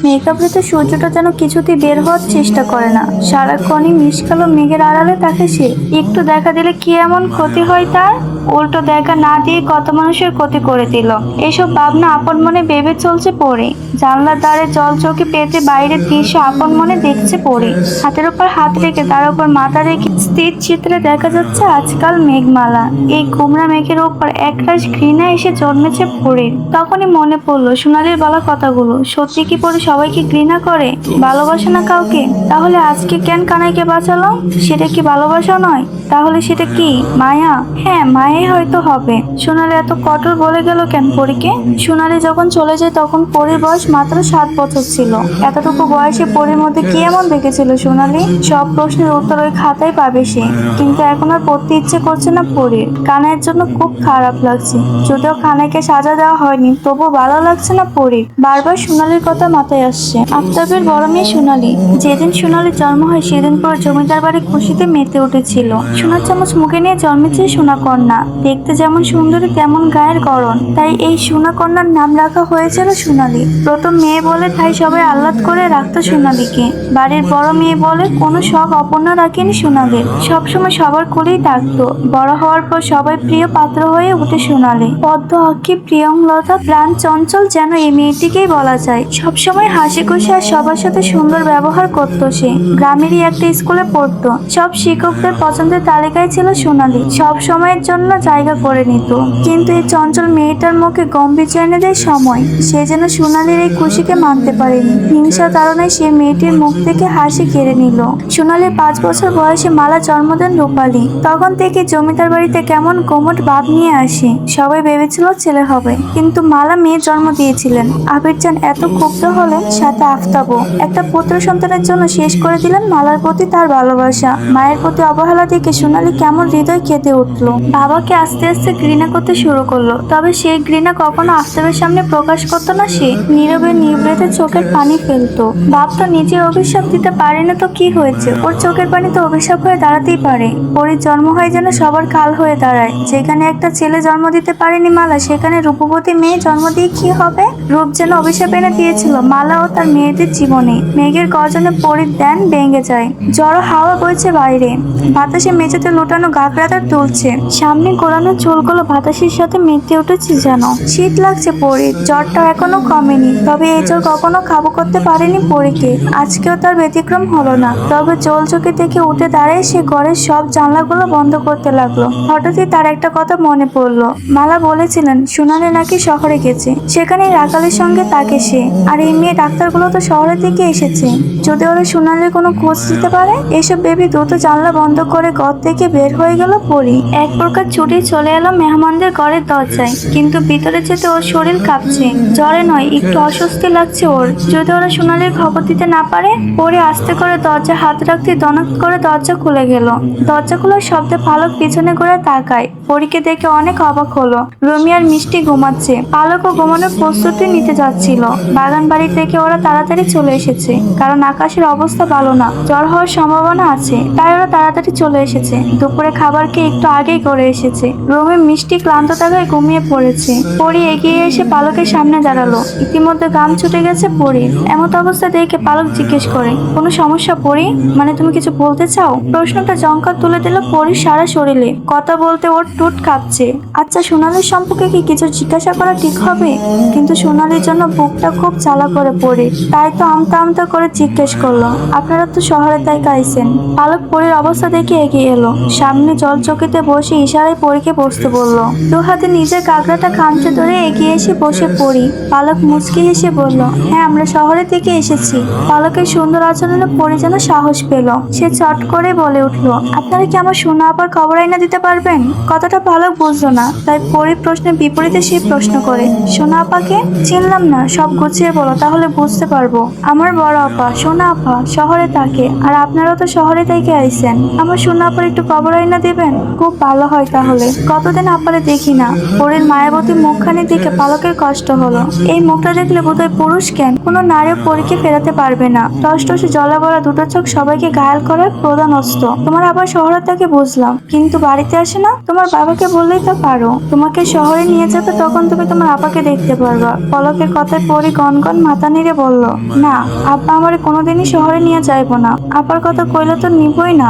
মেঘাবৃত সূর্যটা যেন কিছুতেই বের হওয়ার চেষ্টা করে না। সারাক্ষণই মিশকালো মেঘের আড়ালে তাকে সে। একটু দেখা দিলে কি এমন ক্ষতি হয় তার? উল্টো দেখা না দিয়ে কত মানুষের ক্ষতি করে দিল। এসব ভাবনা আপন মনে ভেবে চলছে পড়ে। জানলার ধারে জল চোখে পেতে বাইরের দৃশ্য আপন মনে দেখছে পড়ে। হাতের উপর হাত রেখে তার উপর মাথা রেখে স্থির চিত্রে দেখা যাচ্ছে আজকাল মেঘমালা। এই গোমরা মেঘের উপর একরাশ ঘৃণা এসে জন্মেছে পড়ে। তখনই মনে পড়লো সোনালীর বলা কথাগুলো। সত্যি কি পড়ে সবাইকে ঘৃণা করে, ভালোবাসে না কাউকে? তাহলে আজকে কেন কানাইকে বাঁচালো? সেটা কি ভালোবাসা নয়? তাহলে সেটা কি মায়া? হ্যাঁ, মায়াই হয়তো হবে। সোনালী এত কঠোর বলে গেল কেন পরীকে? সোনালী যখন চলে যায় তখন পরীর বয়স মাত্র 7 বছর ছিল। এতটুকু বয়সে পরীর মধ্যে কি এমন দেখেছিল সোনালী? সব প্রশ্নের উত্তর ওই খাতায় পাবে সে। কিন্তু এখন আর পড়তে ইচ্ছে করছে না পরীর। কানাইয়ের জন্য খুব খারাপ লাগছে। যদিও কানাইকে সাজা দেওয়া হয়নি, তবু ভালো লাগছে না পরীর। বারবার সোনালীর কথা মাথায় আসছে। আফতাবের বড় মেয়ে সোনালী। যেদিন সোনালীর জন্ম হয় সেদিন পর জমিদার বাড়ি খুশিতে মেতে উঠেছিল। সোনার চামচ মুখে নিয়ে জন্মেছে সোনা কন্যা। দেখতে যেমন সুন্দরী তেমন গায়ের গড়ন। তাই এই সোনা কন্যার নাম রাখা হয়েছিল সোনালী। প্রথম মেয়ে বলে তাই সবাই আহ্লাদ করে রাখতো সোনালীকে। বাড়ির বড় মেয়ে বলে কোনো শখ অপূর্ণ রাখেনি সোনালীর। সবসময় সবার কোলেই থাকতো। বড় হওয়ার পর সবাই প্রিয় পাত্র হয়ে উঠে সোনালী। পদ্ম অক্ষী প্রিয়ংলতা প্রাণ চঞ্চল যেন এই মেয়েটিকেই বলা যায়। সবসময় হাসি খুশি আর সবার সাথে সুন্দর ব্যবহার করতো সে। গ্রামেরই একটা স্কুলে পড়তো। সব শিক্ষকদের পছন্দের তালিকায় ছিল সোনালী। সব সময়ের জন্য জায়গা করে নিত। কিন্তু এই চঞ্চল মেয়েটার মুখে গম্ভীর এনে দেয় সময়। সে যেন সোনালীর এই খুশিকে মানতে পারেনি। হিংসা তাড়নায় সে মেয়েটির মুখ থেকে হাসি কেড়ে নিল। সোনালীর 5 বছর বয়সে মালা জন্ম দেন রূপালী। তখন থেকে জমিদার বাড়িতে কেমন কোমট ভাব নিয়ে আসে। সবাই ভেবেছিল ছেলে হবে, কিন্তু মালা মেয়ে জন্ম দিয়েছিলেন। আবির চান এত ক্ষুব্ধ হলেন, সাথে আফতাবও। একটা পুত্র সন্তানের জন্য শেষ করে দিলেন মালার প্রতি তার ভালোবাসা। মায়ের প্রতি অবহেলা দেখে সোনালী কেমন হৃদয় কেঁদে উঠল। বাবাকে আস্তে আস্তে ঘৃণা করতে শুরু করলো। তবে সেই ঘৃণা কখনো আফতাবের সামনে প্রকাশ করতো না সে। নীরবে নিভৃতে চোখের পানি ফেলতো। ভাবতো নিজে অভিশাপ দিতে পারে না তো কি হয়েছে, ওর চোখের পানি তো অভিশাপ হয়ে দাঁড়াতেই পারে। পরীর জন্ম হয় যেন সবার কাল হয়ে দাঁড়ায়। যেখানে একটা ছেলে জন্ম দিতে পারেনি মালা, সেখানে রূপবতী মেয়ে জন্ম দিয়ে কি হবে? রূপ যেন অভিশাপ এনে দিয়েছিল মালা ও তার মেয়েদের জীবনে। মেঘের গর্জনে পরীর ধ্যান ভেঙে যায়। জড়ো হাওয়া বইছে বাইরে। বাতাসে মেঝেতে লুটানো গাগরাটা তুলছে। সামনে গোড়ানো চুলগুলো বাতাসের সাথে মেতে উঠেছে যেন। শীত লাগছে পরীর। জ্বরটা এখনো কমেনি। তবে এই জ্বর কখনো কাবু করতে পারেনি পরীকে। আজকেও তার ব্যতিক্রম হলো না। তবে জল চোখে থেকে উঠে দাঁড়িয়ে সে ঘরের সব জানলাগুলো বন্ধ করতে লাগলো। হঠাৎই তার একটা কথা মনে পড়লো। মালা বলেছিলেন সোনালী নাকি শহরে গেছে। সেখানে রাখালের সঙ্গে থাকে সে। আর এই মেয়ে ডাক্তারগুলো তো শহরের দিকে এসেছে। যদি ওরা সোনালীর কোনো খোঁজ দিতে পারে। এসব ভেবে দ্রুত জানলা বন্ধ করে ঘর থেকে বের হয়ে গেল পরী। এক প্রকার ছুটি চলে এলো মেহমানদের ঘরের দরজায়। কিন্তু ভিতরে যেতে ওর শরীর কাঁপছে। জ্বরে নয়, একটু অস্বস্তি লাগছে ওর। যদি ওরা সোনালীর খবর দিতে না পারে। পরী আস্তে করে দরজা হাত রাখতে দনক করে দরজা খুলে গেল। দরজা খোলার শব্দে পালক পিছনে ঘুরে তাকায়। পরীকে দেখে অনেক অবাক হলো। রুমি আর মিষ্টি ঘুমাচ্ছে। পালকও ঘুমানোর প্রস্তুতি নিতে যাচ্ছিল। বাগান বাড়ি থেকে ওরা তাড়াতাড়ি চলে এসেছে। কারণ আকাশের অবস্থা ভালো না, জ্বর হওয়ার সম্ভাবনা আছে। তাই ওরা তাড়াতাড়ি চলে এসেছে। দুপুরে খাবার খেয়ে একটু আগেই করে এসেছে। রুমি মিষ্টি ক্লান্ত থাকায় ঘুমিয়ে পড়েছে। পরী এগিয়ে এসে পালকের সামনে দাঁড়ালো। ইতিমধ্যে গাম ছুটে গেছে পরীর। এমত অবস্থা দেখে পালক জিজ্ঞেস করে, কোনো সমস্যা পরী? মানে তুমি কিছু বলতে চাও? প্রশ্নটা জঙ্কার তুলে দিল পরীর সারা শরীরে। কথা বলতে ওর ঠোঁট কাঁপছে। আচ্ছা, সোনালীর সম্পর্কে কি কিছু জিজ্ঞাসা করা ঠিক হবে? কিন্তু সোনালীর জন্য বুকটা খুব জ্বালা করে পড়ে। তাই তো আমতা আমতা করে জিজ্ঞেস করলো, আপনারা তো শহরে তাই গাইছেন? পালক পরীর অবস্থা দেখে এগিয়ে এলো। সামনে জল চকিতে বসে ইশারায় পরীকে বসতে বলল। দু হাতে নিজের কাঁকড়াটা খামচে ধরে এগিয়ে এসে বসে পড়ি। পালক মুচকি হেসে বলল, হ্যাঁ, আমরা শহরের থেকে এসেছি। পালকের সুন্দর আচরণে পরী যেন সাহস পেল। সে চট করে বলে উঠল, আপনারা কি আমার সোনা আপার খবর আইনা দিতে পারবেন? কথাটা পালক বুঝলো না। তাই পরীর প্রশ্নের বিপরীতে সে প্রশ্ন করে, সোনা আপাকে? চিনলাম না, সব গুছিয়ে বলো তাহলে বুঝতে পারবো। আমার বড় আপা সোনা আপা শহরে থাকে। আর আপনারাও তো শহরে থেকে আইছেন। আমার সোনা আপার আব্বার একটু খবর আইনা দেবেন? খুব ভালো হয় তাহলে। কতদিন আব্বারে দেখি না। পরীর মায়াবতী মুখখানি দেখে পালকের কষ্ট হলো। এই মুখটা দেখলে বোধহয় পুরুষ কেন কোনো নারীও পরীকে ফেরাতে পারবে না। টসটসে জলা বলা দুটো চোখ সবাইকে ঘায়াল করার প্রধান অস্ত্র। তোমার আবার শহরে থাকে বুঝলাম, কিন্তু বাড়িতে আসে না? তোমার বাবাকে বললেই তো পারো, তোমাকে শহরে নিয়ে যাবে, তখন তুমি তোমার আপাকে দেখতে পারবা। পলকের কথায় পরি গনগন মাথা নেড়ে বলল, না, আব্বা আমার কোনোদিনই শহরে নিয়ে যাইবো না। আপার কথা কইলে তো নিবই না।